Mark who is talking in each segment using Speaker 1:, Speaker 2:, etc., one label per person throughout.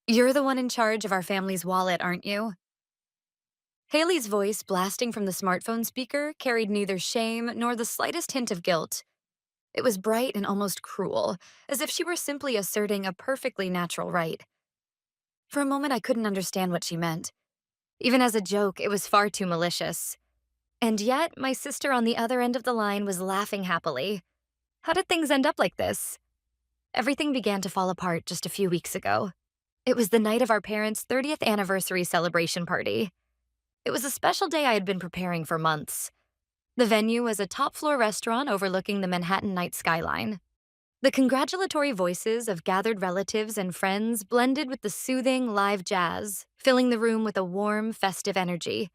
Speaker 1: You're the one in charge of our family's wallet, aren't you? Haley's voice, blasting from the smartphone speaker, carried neither shame nor the slightest hint of guilt. It was bright and almost cruel, as if she were simply asserting a perfectly natural right. For a moment, I couldn't understand what she meant. Even as a joke, it was far too malicious. And yet, my sister on the other end of the line was laughing happily. How did things end up like this? Everything began to fall apart just a few weeks ago. It was the night of our parents' 30th anniversary celebration party. It was a special day I had been preparing for months. The venue was a top-floor restaurant overlooking the Manhattan night skyline. The congratulatory voices of gathered relatives and friends blended with the soothing live jazz, filling the room with a warm, festive energy.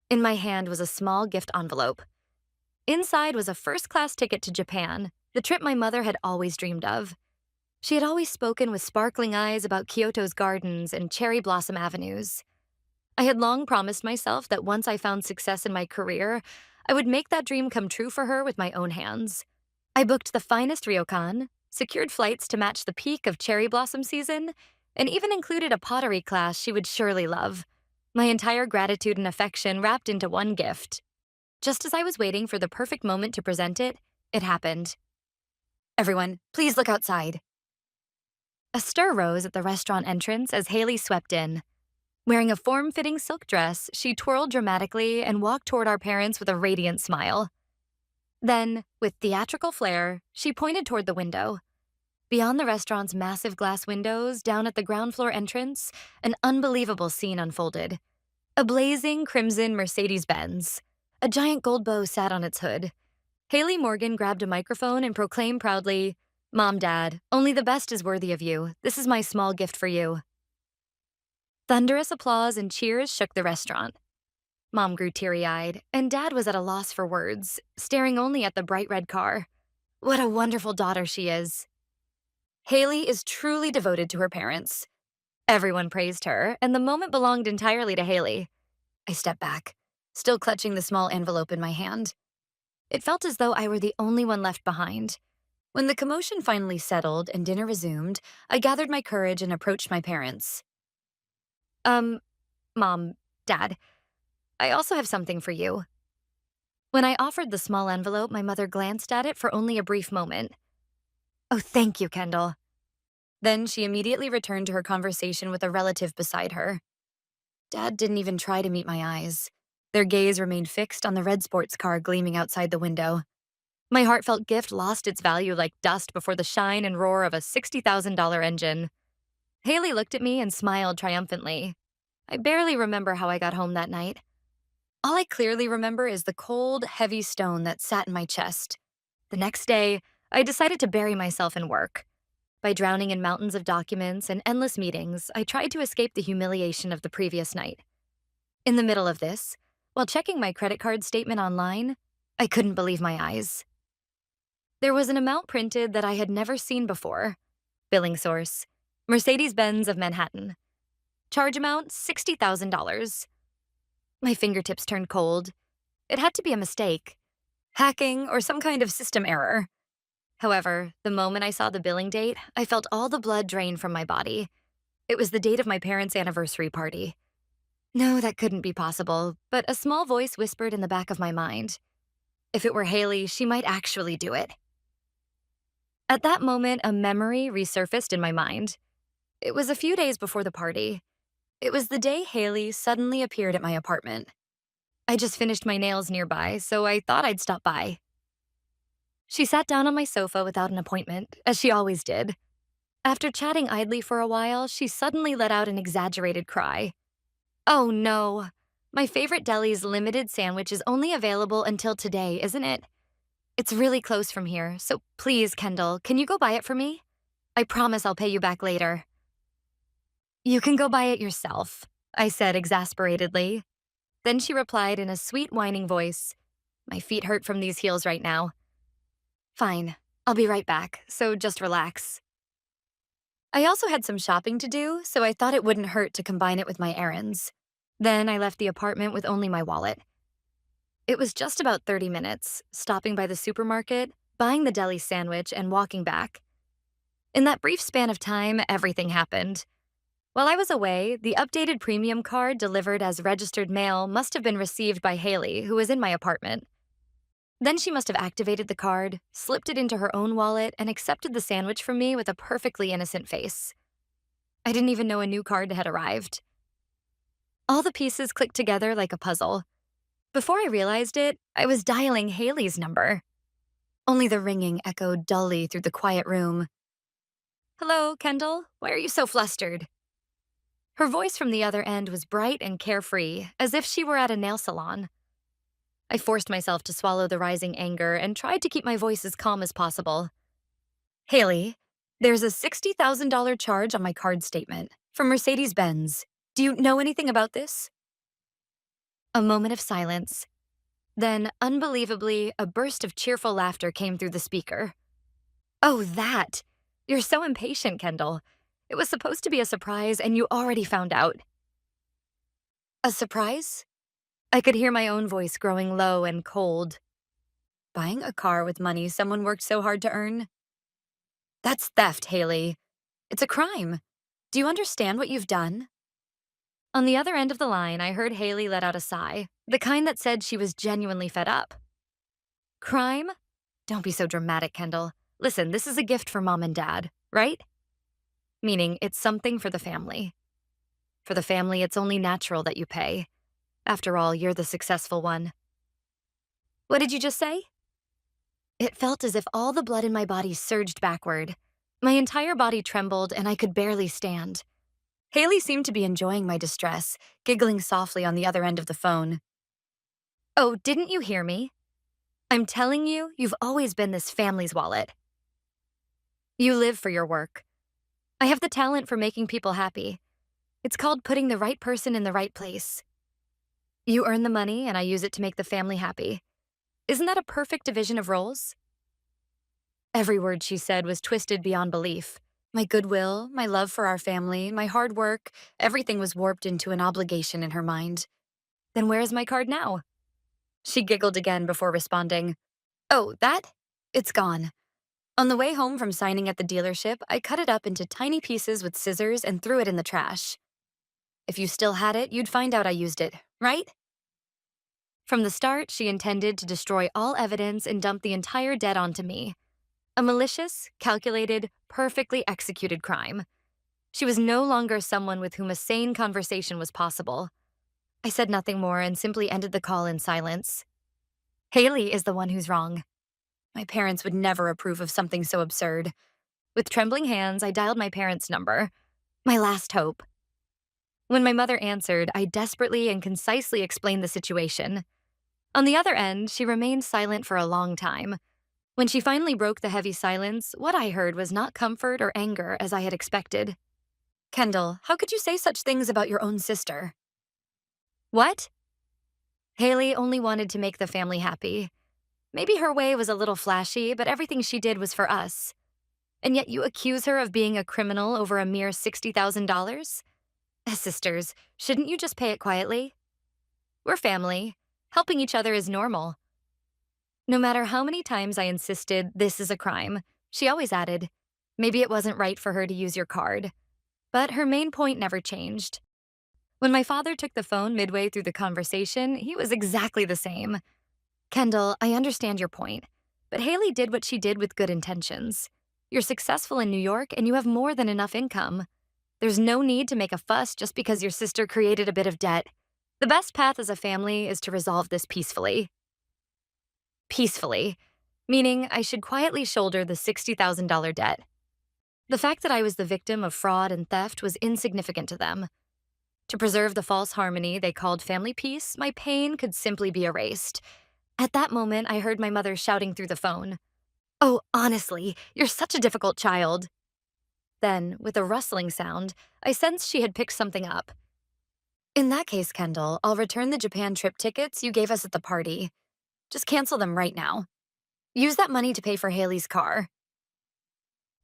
Speaker 1: In my hand was a small gift envelope. Inside was a first-class ticket to Japan, the trip my mother had always dreamed of. She had always spoken with sparkling eyes about Kyoto's gardens and cherry blossom avenues. I had long promised myself that once I found success in my career, I would make that dream come true for her with my own hands. I booked the finest ryokan, secured flights to match the peak of cherry blossom season, and even included a pottery class she would surely love. My entire gratitude and affection wrapped into one gift. Just as I was waiting for the perfect moment to present it, it happened. Everyone, please look outside. A stir rose at the restaurant entrance as Haley swept in. Wearing a form-fitting silk dress, she twirled dramatically and walked toward our parents with a radiant smile. Then, with theatrical flair, she pointed toward the window. Beyond the restaurant's massive glass windows, down at the ground floor entrance, an unbelievable scene unfolded. A blazing crimson Mercedes-Benz. A giant gold bow sat on its hood. Haley Morgan grabbed a microphone and proclaimed proudly, "Mom, Dad, only the best is worthy of you. This is my small gift for you." Thunderous applause and cheers shook the restaurant. Mom grew teary-eyed, and Dad was at a loss for words, staring only at the bright red car. What a wonderful daughter she is. Haley is truly devoted to her parents. Everyone praised her, and the moment belonged entirely to Haley. I stepped back, still clutching the small envelope in my hand. It felt as though I were the only one left behind. When the commotion finally settled and dinner resumed, I gathered my courage and approached my parents. Um, Mom, Dad, I also have something for you. When I offered the small envelope, my mother glanced at it for only a brief moment. Oh, thank you, Kendall. Then she immediately returned to her conversation with a relative beside her. Dad didn't even try to meet my eyes. Their gaze remained fixed on the red sports car gleaming outside the window. My heartfelt gift lost its value like dust before the shine and roar of a $60,000 engine. Haley looked at me and smiled triumphantly. I barely remember how I got home that night. All I clearly remember is the cold, heavy stone that sat in my chest. The next day, I decided to bury myself in work. By drowning in mountains of documents and endless meetings, I tried to escape the humiliation of the previous night. In the middle of this, while checking my credit card statement online, I couldn't believe my eyes. There was an amount printed that I had never seen before. Billing source: Mercedes-Benz of Manhattan. Charge amount: $60,000. My fingertips turned cold. It had to be a mistake. Hacking or some kind of system error. However, the moment I saw the billing date, I felt all the blood drain from my body. It was the date of my parents' anniversary party. No, that couldn't be possible, but a small voice whispered in the back of my mind. If it were Haley, she might actually do it. At that moment, a memory resurfaced in my mind. It was a few days before the party. It was the day Haley suddenly appeared at my apartment. I just finished my nails nearby, so I thought I'd stop by. She sat down on my sofa without an appointment, as she always did. After chatting idly for a while, she suddenly let out an exaggerated cry. Oh no! My favorite deli's limited sandwich is only available until today, isn't it? It's really close from here, so please, Kendall, can you go buy it for me? I promise I'll pay you back later. You can go buy it yourself, I said exasperatedly. Then she replied in a sweet, whining voice. My feet hurt from these heels right now. Fine, I'll be right back, so just relax. I also had some shopping to do, so I thought it wouldn't hurt to combine it with my errands. Then I left the apartment with only my wallet. It was just about 30 minutes, stopping by the supermarket, buying the deli sandwich, and walking back. In that brief span of time, everything happened. While I was away, the updated premium card delivered as registered mail must have been received by Haley, who was in my apartment. Then she must have activated the card, slipped it into her own wallet, and accepted the sandwich from me with a perfectly innocent face. I didn't even know a new card had arrived. All the pieces clicked together like a puzzle. Before I realized it, I was dialing Haley's number. Only the ringing echoed dully through the quiet room. "Hello, Kendall. Why are you so flustered?" Her voice from the other end was bright and carefree, as if she were at a nail salon. I forced myself to swallow the rising anger and tried to keep my voice as calm as possible. "Haley, there's a $60,000 charge on my card statement from Mercedes-Benz. Do you know anything about this?" A moment of silence. Then, unbelievably, a burst of cheerful laughter came through the speaker. "Oh, that! You're so impatient, Kendall. It was supposed to be a surprise, and you already found out." "A surprise?" I could hear my own voice growing low and cold. "Buying a car with money someone worked so hard to earn? That's theft, Haley. It's a crime. Do you understand what you've done?" On the other end of the line, I heard Haley let out a sigh, the kind that said she was genuinely fed up. "Crime? Don't be so dramatic, Kendall. Listen, this is a gift for mom and dad, right? Meaning it's something for the family. For the family, it's only natural that you pay. After all, you're the successful one." "What did you just say?" It felt as if all the blood in my body surged backward. My entire body trembled, and I could barely stand. Haley seemed to be enjoying my distress, giggling softly on the other end of the phone. "Oh, didn't you hear me? I'm telling you, you've always been this family's wallet. You live for your work. I have the talent for making people happy. It's called putting the right person in the right place. You earn the money, and I use it to make the family happy. Isn't that a perfect division of roles?" Every word she said was twisted beyond belief. My goodwill, my love for our family, my hard work, everything was warped into an obligation in her mind. "Then where is my card now?" She giggled again before responding. "Oh, that? It's gone. On the way home from signing at the dealership, I cut it up into tiny pieces with scissors and threw it in the trash. If you still had it, you'd find out I used it, right?" From the start, she intended to destroy all evidence and dump the entire debt onto me. A malicious, calculated, perfectly executed crime. She was no longer someone with whom a sane conversation was possible. I said nothing more and simply ended the call in silence. Haley is the one who's wrong. My parents would never approve of something so absurd. With trembling hands, I dialed my parents' number. My last hope. When my mother answered, I desperately and concisely explained the situation. On the other end, she remained silent for a long time. When she finally broke the heavy silence, what I heard was not comfort or anger as I had expected. "Kendall, how could you say such things about your own sister?" "What?" Haley only wanted to make the family happy. Maybe her way was a little flashy, but everything she did was for us. And yet you accuse her of being a criminal over a mere $60,000? As sisters, shouldn't you just pay it quietly? We're family. Helping each other is normal. No matter how many times I insisted this is a crime, she always added, maybe it wasn't right for her to use your card. But her main point never changed. When my father took the phone midway through the conversation, he was exactly the same. "Kendall, I understand your point, but Haley did what she did with good intentions. You're successful in New York and you have more than enough income. There's no need to make a fuss just because your sister created a bit of debt. The best path as a family is to resolve this peacefully." Peacefully, meaning I should quietly shoulder the $60,000 debt. The fact that I was the victim of fraud and theft was insignificant to them. To preserve the false harmony they called family peace, my pain could simply be erased. At that moment, I heard my mother shouting through the phone, "Oh, honestly, you're such a difficult child." Then, with a rustling sound, I sensed she had picked something up. "In that case, Kendall, I'll return the Japan trip tickets you gave us at the party. Just cancel them right now. Use that money to pay for Haley's car."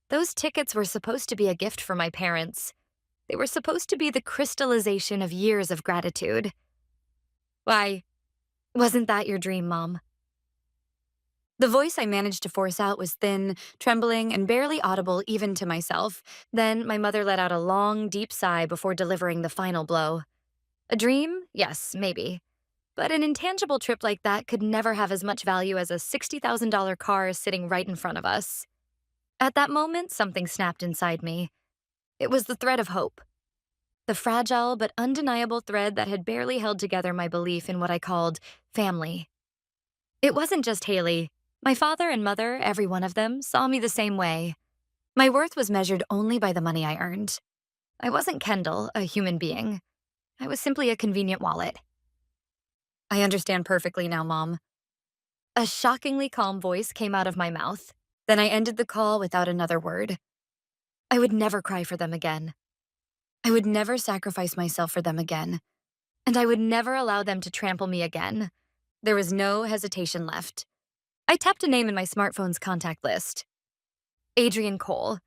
Speaker 1: Those tickets were supposed to be a gift for my parents. They were supposed to be the crystallization of years of gratitude. Why, wasn't that your dream, Mom? The voice I managed to force out was thin, trembling, and barely audible even to myself. Then my mother let out a long, deep sigh before delivering the final blow. A dream? Yes, maybe. But an intangible trip like that could never have as much value as a $60,000 car sitting right in front of us. At that moment, something snapped inside me. It was the thread of hope. The fragile but undeniable thread that had barely held together my belief in what I called family. It wasn't just Haley. My father and mother, every one of them, saw me the same way. My worth was measured only by the money I earned. I wasn't Kendall, a human being. I was simply a convenient wallet. I understand perfectly now, Mom. A shockingly calm voice came out of my mouth. Then I ended the call without another word. I would never cry for them again. I would never sacrifice myself for them again. And I would never allow them to trample me again. There was no hesitation left. I tapped a name in my smartphone's contact list. Adrian Cole.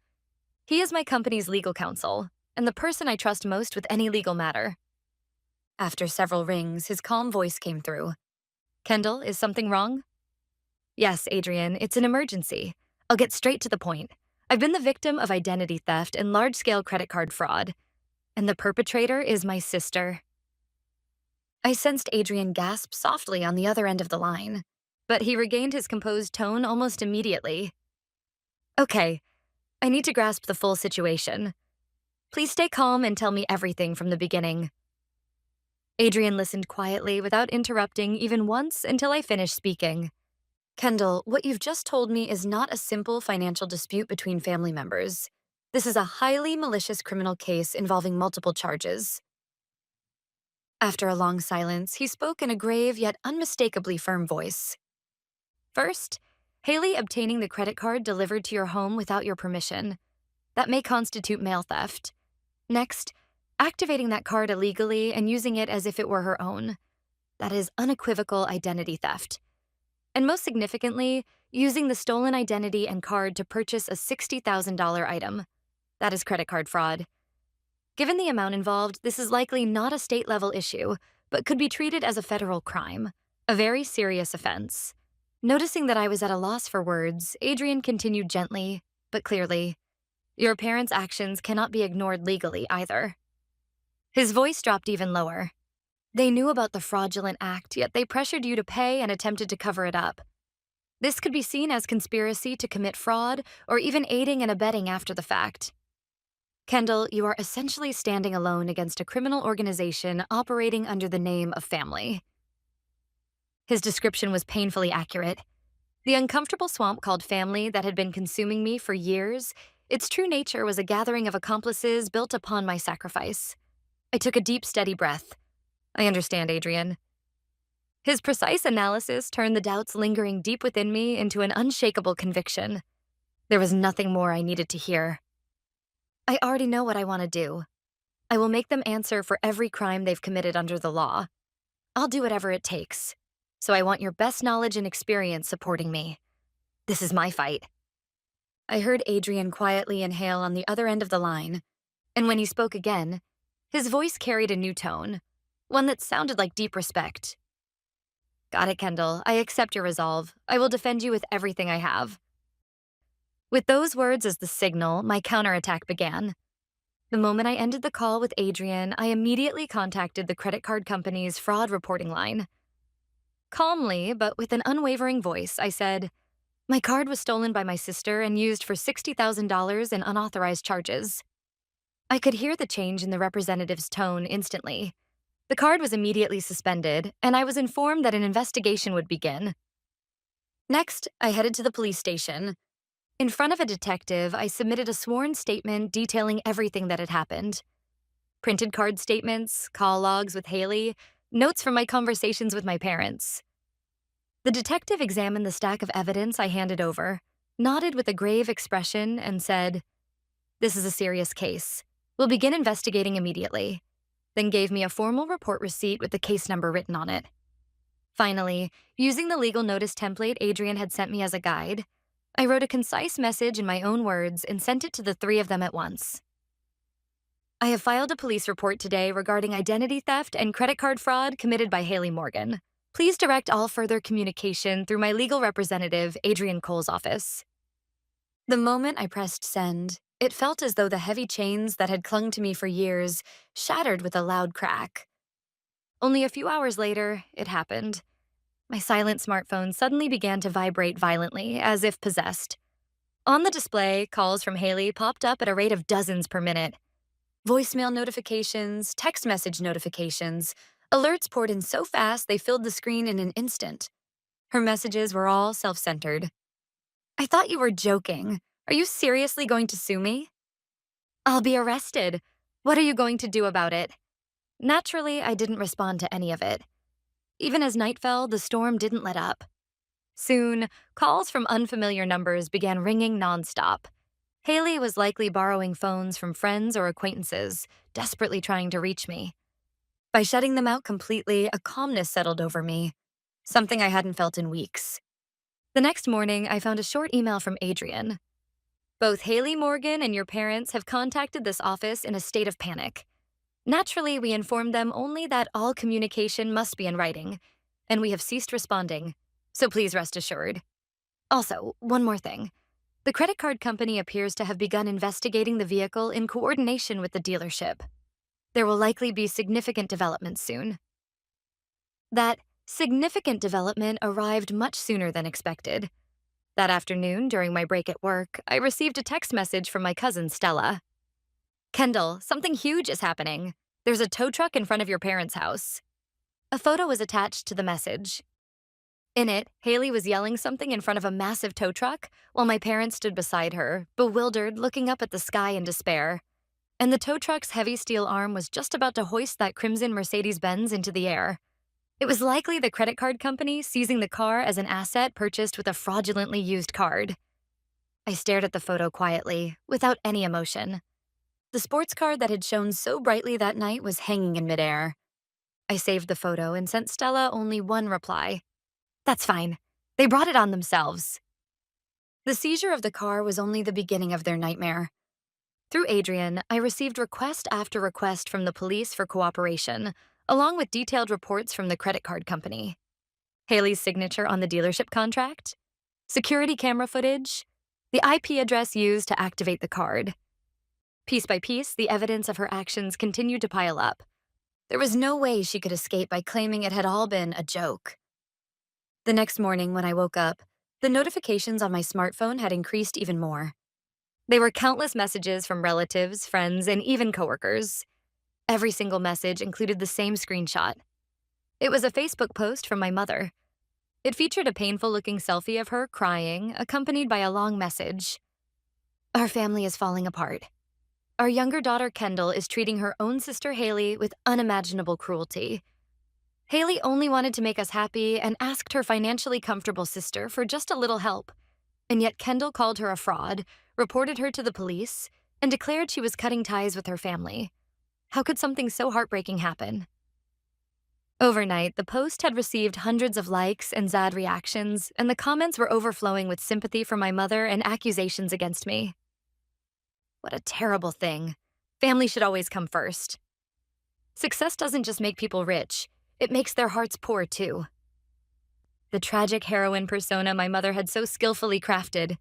Speaker 1: He is my company's legal counsel, and the person I trust most with any legal matter. After several rings, his calm voice came through. Kendall, is something wrong? Yes, Adrian, it's an emergency. I'll get straight to the point. I've been the victim of identity theft and large-scale credit card fraud, and the perpetrator is my sister. I sensed Adrian gasp softly on the other end of the line, but he regained his composed tone almost immediately. Okay, I need to grasp the full situation. Please stay calm and tell me everything from the beginning. Adrian listened quietly without interrupting even once until I finished speaking. Kendall, what you've just told me is not a simple financial dispute between family members. This is a highly malicious criminal case involving multiple charges. After a long silence, he spoke in a grave yet unmistakably firm voice. First, Haley obtaining the credit card delivered to your home without your permission. That may constitute mail theft. Next, activating that card illegally and using it as if it were her own. That is unequivocal identity theft. And most significantly, using the stolen identity and card to purchase a $60,000 item. That is credit card fraud. Given the amount involved, this is likely not a state-level issue, but could be treated as a federal crime, a very serious offense. Noticing that I was at a loss for words, Adrian continued gently, but clearly, your parents' actions cannot be ignored legally either. His voice dropped even lower. They knew about the fraudulent act, yet they pressured you to pay and attempted to cover it up. This could be seen as conspiracy to commit fraud or even aiding and abetting after the fact. Kendall, you are essentially standing alone against a criminal organization operating under the name of family. His description was painfully accurate. The uncomfortable swamp called family that had been consuming me for years, its true nature was a gathering of accomplices built upon my sacrifice. I took a deep, steady breath. I understand, Adrian. His precise analysis turned the doubts lingering deep within me into an unshakable conviction. There was nothing more I needed to hear. I already know what I want to do. I will make them answer for every crime they've committed under the law. I'll do whatever it takes. So I want your best knowledge and experience supporting me. This is my fight. I heard Adrian quietly inhale on the other end of the line, and when he spoke again, his voice carried a new tone, one that sounded like deep respect. Got it, Kendall. I accept your resolve. I will defend you with everything I have. With those words as the signal, my counterattack began. The moment I ended the call with Adrian, I immediately contacted the credit card company's fraud reporting line. Calmly, but with an unwavering voice, I said, my card was stolen by my sister and used for $60,000 in unauthorized charges. I could hear the change in the representative's tone instantly. The card was immediately suspended, and I was informed that an investigation would begin. Next, I headed to the police station. In front of a detective, I submitted a sworn statement detailing everything that had happened. Printed card statements, call logs with Haley, notes from my conversations with my parents. The detective examined the stack of evidence I handed over, nodded with a grave expression, and said, "This is a serious case. We'll begin investigating immediately," then gave me a formal report receipt with the case number written on it. Finally, using the legal notice template Adrian had sent me as a guide, I wrote a concise message in my own words and sent it to the three of them at once. I have filed a police report today regarding identity theft and credit card fraud committed by Haley Morgan. Please direct all further communication through my legal representative, Adrian Cole's office. The moment I pressed send, it felt as though the heavy chains that had clung to me for years shattered with a loud crack. Only a few hours later, it happened. My silent smartphone suddenly began to vibrate violently, as if possessed. On the display, calls from Haley popped up at a rate of dozens per minute. Voicemail notifications, text message notifications, alerts poured in so fast they filled the screen in an instant. Her messages were all self-centered. "I thought you were joking. Are you seriously going to sue me?" "I'll be arrested. What are you going to do about it?" Naturally, I didn't respond to any of it. Even as night fell, the storm didn't let up. Soon, calls from unfamiliar numbers began ringing nonstop. Haley was likely borrowing phones from friends or acquaintances, desperately trying to reach me. By shutting them out completely, a calmness settled over me, something I hadn't felt in weeks. The next morning, I found a short email from Adrian. "Both Haley Morgan and your parents have contacted this office in a state of panic. Naturally, we informed them only that all communication must be in writing, and we have ceased responding, so please rest assured. Also, one more thing. The credit card company appears to have begun investigating the vehicle in coordination with the dealership. There will likely be significant developments soon." That significant development arrived much sooner than expected. That afternoon, during my break at work, I received a text message from my cousin Stella. "Kendall, something huge is happening. There's a tow truck in front of your parents' house." A photo was attached to the message. In it, Haley was yelling something in front of a massive tow truck, while my parents stood beside her, bewildered, looking up at the sky in despair. And the tow truck's heavy steel arm was just about to hoist that crimson Mercedes-Benz into the air. It was likely the credit card company seizing the car as an asset purchased with a fraudulently used card. I stared at the photo quietly, without any emotion. The sports car that had shone so brightly that night was hanging in midair. I saved the photo and sent Stella only one reply. "That's fine. They brought it on themselves." The seizure of the car was only the beginning of their nightmare. Through Adrian, I received request after request from the police for cooperation, along with detailed reports from the credit card company. Haley's signature on the dealership contract, security camera footage, the IP address used to activate the card. Piece by piece, the evidence of her actions continued to pile up. There was no way she could escape by claiming it had all been a joke. The next morning, when I woke up, the notifications on my smartphone had increased even more. They were countless messages from relatives, friends, and even coworkers. Every single message included the same screenshot. It was a Facebook post from my mother. It featured a painful-looking selfie of her crying, accompanied by a long message. "Our family is falling apart. Our younger daughter, Kendall, is treating her own sister, Haley, with unimaginable cruelty. Haley only wanted to make us happy and asked her financially comfortable sister for just a little help. And yet Kendall called her a fraud, reported her to the police, and declared she was cutting ties with her family. How could something so heartbreaking happen?" Overnight, the post had received hundreds of likes and sad reactions, and the comments were overflowing with sympathy for my mother and accusations against me. What a terrible thing. Family should always come first. Success doesn't just make people rich, it makes their hearts poor too. The tragic heroine persona my mother had so skillfully crafted.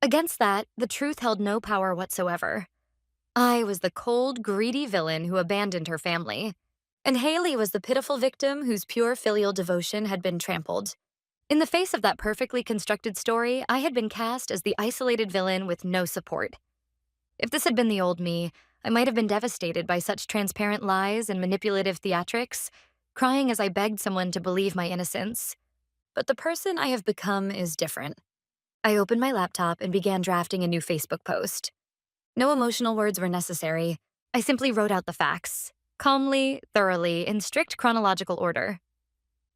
Speaker 1: Against that, the truth held no power whatsoever. I was the cold, greedy villain who abandoned her family, and Haley was the pitiful victim whose pure filial devotion had been trampled. In the face of that perfectly constructed story, I had been cast as the isolated villain with no support. If this had been the old me, I might have been devastated by such transparent lies and manipulative theatrics, crying as I begged someone to believe my innocence. But the person I have become is different. I opened my laptop and began drafting a new Facebook post. No emotional words were necessary. I simply wrote out the facts, calmly, thoroughly, in strict chronological order.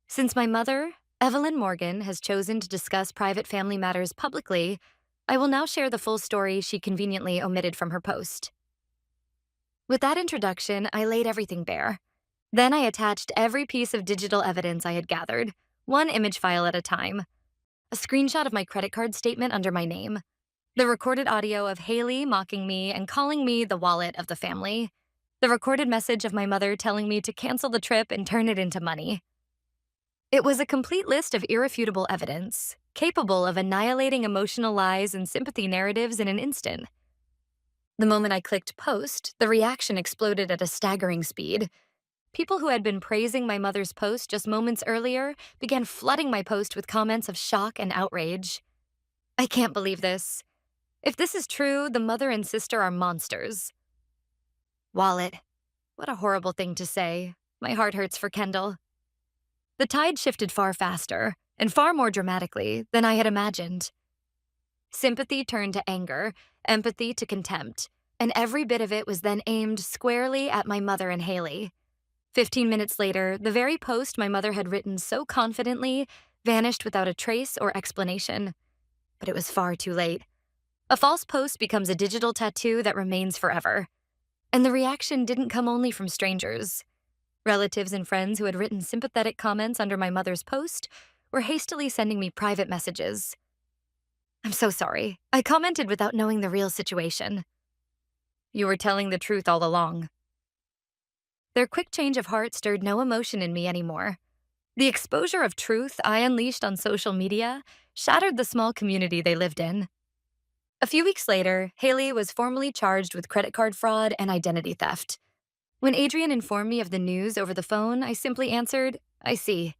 Speaker 1: Since my mother, Evelyn Morgan, has chosen to discuss private family matters publicly, I will now share the full story she conveniently omitted from her post. With that introduction, I laid everything bare. Then I attached every piece of digital evidence I had gathered, one image file at a time. A screenshot of my credit card statement under my name. The recorded audio of Haley mocking me and calling me the wallet of the family. The recorded message of my mother telling me to cancel the trip and turn it into money. It was a complete list of irrefutable evidence, capable of annihilating emotional lies and sympathy narratives in an instant. The moment I clicked post, the reaction exploded at a staggering speed. People who had been praising my mother's post just moments earlier began flooding my post with comments of shock and outrage. I can't believe this. If this is true, the mother and sister are monsters. Wallet. What a horrible thing to say. My heart hurts for Kendall. The tide shifted far faster, and far more dramatically than I had imagined. Sympathy turned to anger, empathy to contempt, and every bit of it was then aimed squarely at my mother and Haley. 15 minutes later, the very post my mother had written so confidently vanished without a trace or explanation. But it was far too late. A false post becomes a digital tattoo that remains forever. And the reaction didn't come only from strangers. Relatives and friends who had written sympathetic comments under my mother's post were hastily sending me private messages. "I'm so sorry. I commented without knowing the real situation." "You were telling the truth all along." Their quick change of heart stirred no emotion in me anymore. The exposure of truth I unleashed on social media shattered the small community they lived in. A few weeks later, Haley was formally charged with credit card fraud and identity theft. When Adrian informed me of the news over the phone, I simply answered, "I see."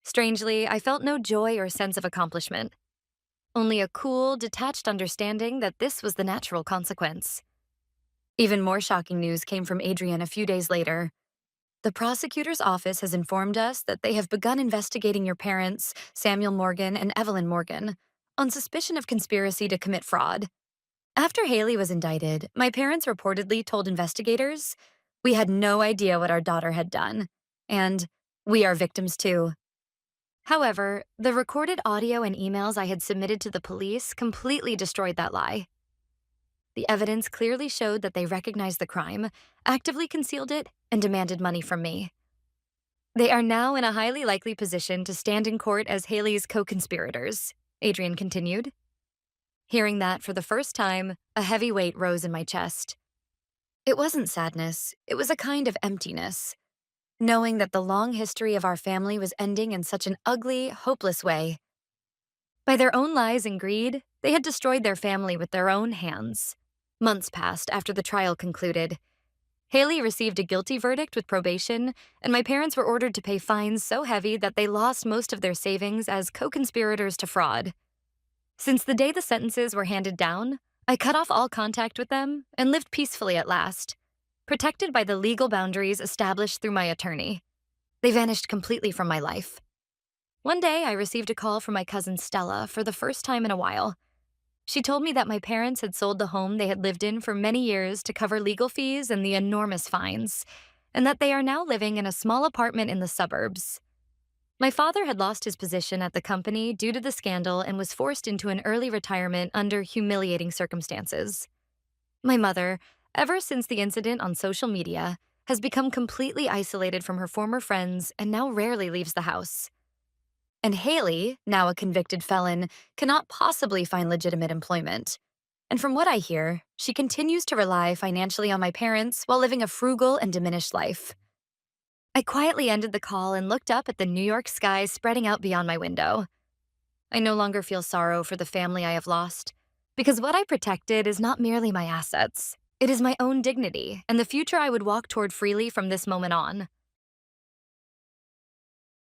Speaker 1: Strangely, I felt no joy or sense of accomplishment. Only a cool, detached understanding that this was the natural consequence. Even more shocking news came from Adrian a few days later. "The prosecutor's office has informed us that they have begun investigating your parents, Samuel Morgan and Evelyn Morgan, on suspicion of conspiracy to commit fraud." After Haley was indicted, my parents reportedly told investigators, "We had no idea what our daughter had done," and "We are victims too." However, the recorded audio and emails I had submitted to the police completely destroyed that lie. The evidence clearly showed that they recognized the crime, actively concealed it, and demanded money from me. They are now in a highly likely position to stand in court as Haley's co-conspirators, Adrian continued. Hearing that for the first time, a heavy weight rose in my chest. It wasn't sadness, it was a kind of emptiness, knowing that the long history of our family was ending in such an ugly, hopeless way. By their own lies and greed, they had destroyed their family with their own hands. Months passed after the trial concluded. Haley received a guilty verdict with probation, and my parents were ordered to pay fines so heavy that they lost most of their savings as co-conspirators to fraud. Since the day the sentences were handed down, I cut off all contact with them and lived peacefully at last, protected by the legal boundaries established through my attorney. They vanished completely from my life. One day, I received a call from my cousin Stella for the first time in a while. She told me that my parents had sold the home they had lived in for many years to cover legal fees and the enormous fines, and that they are now living in a small apartment in the suburbs. My father had lost his position at the company due to the scandal and was forced into an early retirement under humiliating circumstances. My mother, ever since the incident on social media, has become completely isolated from her former friends and now rarely leaves the house. And Haley, now a convicted felon, cannot possibly find legitimate employment. And from what I hear, she continues to rely financially on my parents while living a frugal and diminished life. I quietly ended the call and looked up at the New York sky spreading out beyond my window. I no longer feel sorrow for the family I have lost, because what I protected is not merely my assets. It is my own dignity and the future I would walk toward freely from this moment on.